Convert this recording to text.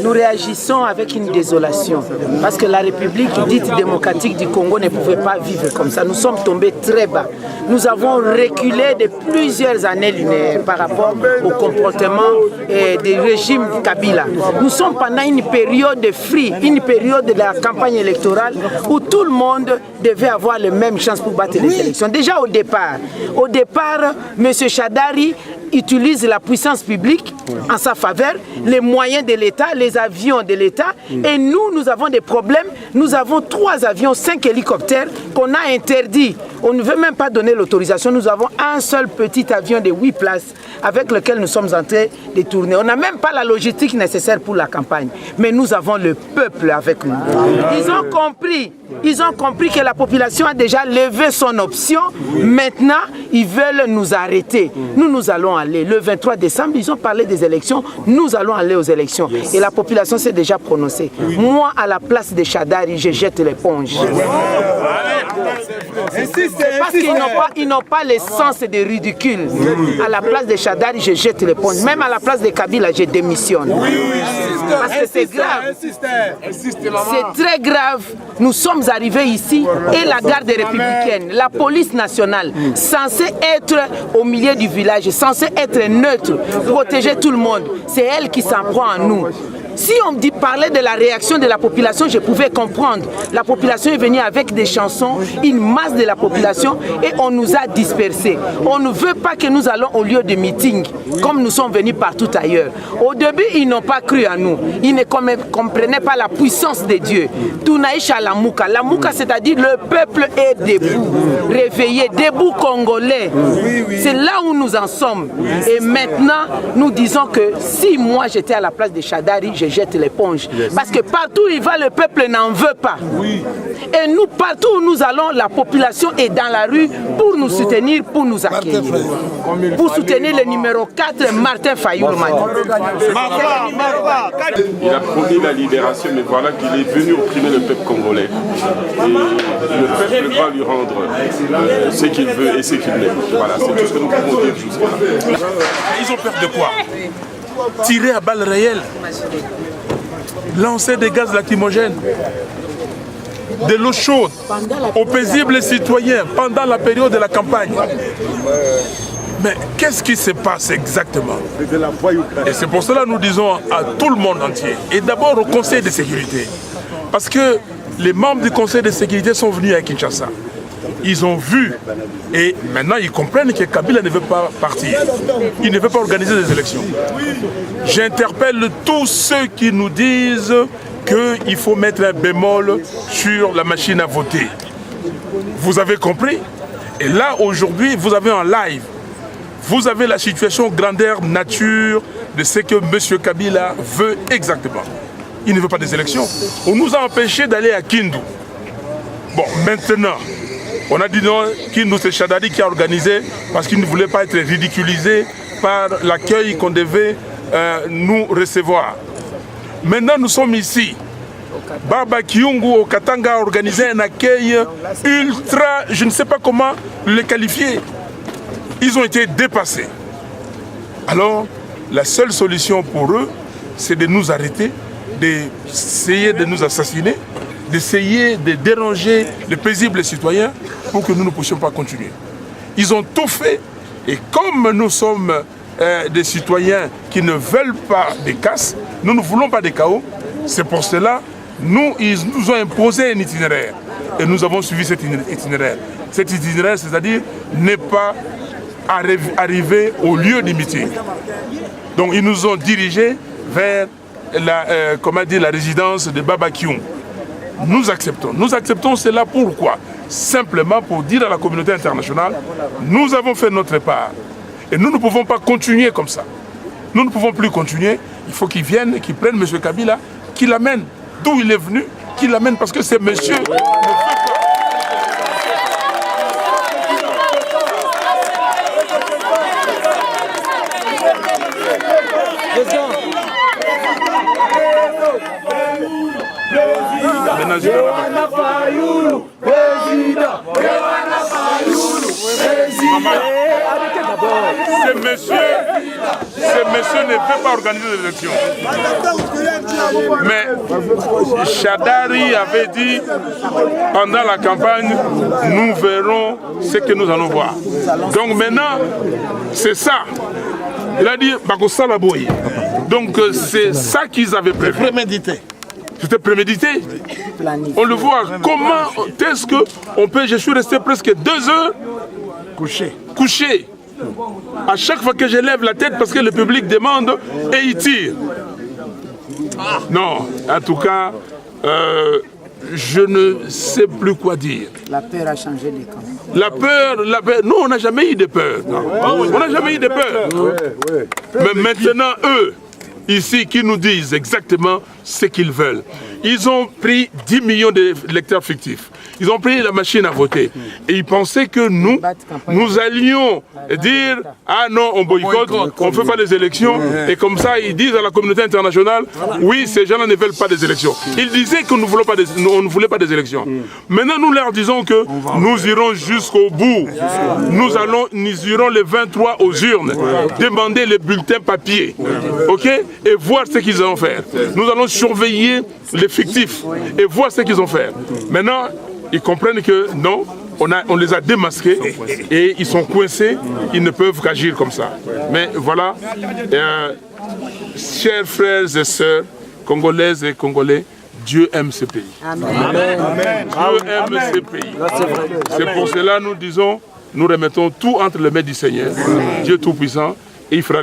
Nous réagissons avec une désolation parce que la République dite démocratique du Congo ne pouvait pas vivre comme ça. Nous sommes tombés très bas. Nous avons reculé de plusieurs années-lunaires par rapport au comportement du régime Kabila. Nous sommes pendant une période de free, une période de la campagne électorale où tout le monde devait avoir les mêmes chances pour battre les élections. Déjà au départ, M. Shadari utilise la puissance publique en sa faveur, les moyens de l'État, les avions de l'État. Et nous avons des problèmes. Nous avons 3 avions, 5 hélicoptères qu'on a interdits. On ne veut même pas donner l'autorisation. Nous avons un seul petit avion de 8 places avec lequel nous sommes en train de tourner. On n'a même pas la logistique nécessaire pour la campagne. Mais nous avons le peuple avec nous. Ils ont compris que la population a déjà levé son option. Maintenant, ils veulent nous arrêter. Nous allons aller. Le 23 décembre, ils ont parlé des élections. Nous allons aller aux élections. Et la population s'est déjà prononcée. Moi, à la place de Shadari, je jette l'éponge. Parce qu'ils n'ont pas le sens de ridicule. À la place de Shadari, je jette l'éponge. Même à la place de Kabila, je démissionne. Parce que c'est grave. C'est très grave. Nous sommes arrivés ici et la garde républicaine, la police nationale, censée être au milieu du village, censée être neutre, protéger tout le monde, c'est elle qui s'en prend à nous. Si on parlait de la réaction de la population, je pouvais comprendre. La population est venue avec des chansons, une masse de la population, et on nous a dispersés. On ne veut pas que nous allons au lieu de meeting, comme nous sommes venus partout ailleurs. Au début, ils n'ont pas cru à nous. Ils ne comprenaient pas la puissance de Dieu. Tunaïcha la Mouka. La Mouka, c'est-à-dire le peuple est debout, réveillé, debout congolais. C'est là où nous en sommes. Et maintenant, nous disons que si moi j'étais à la place de Shadari, je jette l'éponge. Parce que partout où il va, le peuple n'en veut pas. Et nous, partout où nous allons, la population est dans la rue pour nous soutenir, pour nous accueillir. Pour soutenir le numéro 4, Martin Fayulu. Il a promis la libération, mais voilà qu'il est venu opprimer le peuple congolais. Et le peuple va lui rendre ce qu'il veut et ce qu'il aime. Voilà, c'est tout ce que nous pouvons dire jusqu'à là. Ils ont peur de quoi? Tirer à balles réelles, lancer des gaz lacrymogènes, de l'eau chaude aux paisibles citoyens pendant la période de la campagne. Mais qu'est-ce qui se passe exactement? Et c'est pour cela que nous disons à tout le monde entier, et d'abord au Conseil de sécurité, parce que les membres du Conseil de sécurité sont venus à Kinshasa. Ils ont vu et maintenant ils comprennent que Kabila ne veut pas partir. Il ne veut pas organiser des élections. J'interpelle tous ceux qui nous disent qu'il faut mettre un bémol sur la machine à voter. Vous avez compris? Et là aujourd'hui, vous avez en live, vous avez la situation grandeur nature de ce que M. Kabila veut exactement. Il ne veut pas des élections. On nous a empêchés d'aller à Kindu. Bon, maintenant, on a dit non, Kindu c'est Shadari qui a organisé parce qu'il ne voulait pas être ridiculisé par l'accueil qu'on devait nous recevoir. Maintenant nous sommes ici. Baba Kyungu au Katanga a organisé un accueil ultra, je ne sais pas comment le qualifier. Ils ont été dépassés. Alors, la seule solution pour eux, c'est de nous arrêter, d'essayer de nous assassiner, d'essayer de déranger les paisibles citoyens pour que nous ne puissions pas continuer. Ils ont tout fait et comme nous sommes des citoyens qui ne veulent pas des casses, nous ne voulons pas des chaos, c'est pour cela ils nous ont imposé un itinéraire et nous avons suivi cet itinéraire. Cet itinéraire, c'est-à-dire ne pas arriver au lieu du meeting. Donc ils nous ont dirigés vers la résidence de Baba Kyung. Nous acceptons cela pourquoi? Simplement pour dire à la communauté internationale, nous avons fait notre part. Et nous ne pouvons pas continuer comme ça. Nous ne pouvons plus continuer. Il faut qu'ils viennent, qu'ils prennent M. Kabila, qu'ils l'amènent d'où il est venu, qu'ils l'amènent parce que c'est monsieur. C'est monsieur ne peut pas organiser les élections. Mais Shadari avait dit, pendant la campagne, nous verrons ce que nous allons voir. Donc maintenant, c'est ça. Il a dit, Bakosala Boy. Donc c'est ça qu'ils avaient prévu. Prémédité. C'était prémédité. On le voit. Comment est-ce qu'on peut... Je suis resté presque 2 heures couché. À chaque fois que je lève la tête, parce que le public demande, et il tire. Non, en tout cas, je ne sais plus quoi dire. La peur a changé les camps. La peur, nous on n'a jamais eu de peur. On n'a jamais eu de peur. Mais maintenant, eux, ici, qui nous disent exactement ce qu'ils veulent. Ils ont pris 10 millions de lecteurs fictifs. Ils ont pris la machine à voter. Et ils pensaient que nous allions dire « Ah non, on boycotte, on ne fait pas les élections. » Et comme ça, ils disent à la communauté internationale « Oui, ces gens-là ne veulent pas des élections. » Ils disaient que nous ne voulons pas des élections. Maintenant, nous leur disons que nous irons jusqu'au bout. Nous irons le 23 aux urnes, demander les bulletins papier, ok, et voir ce qu'ils vont faire. Nous allons surveiller les fictifs et voir ce qu'ils vont faire. Maintenant, ils comprennent que non, on les a démasqués et ils sont coincés, ils ne peuvent qu'agir comme ça. Mais voilà, chers frères et sœurs, Congolaises et Congolais, Dieu aime ce pays. Amen. Dieu aime ce pays. C'est pour cela que nous disons, nous remettons tout entre les mains du Seigneur, Dieu Tout-Puissant, et il fera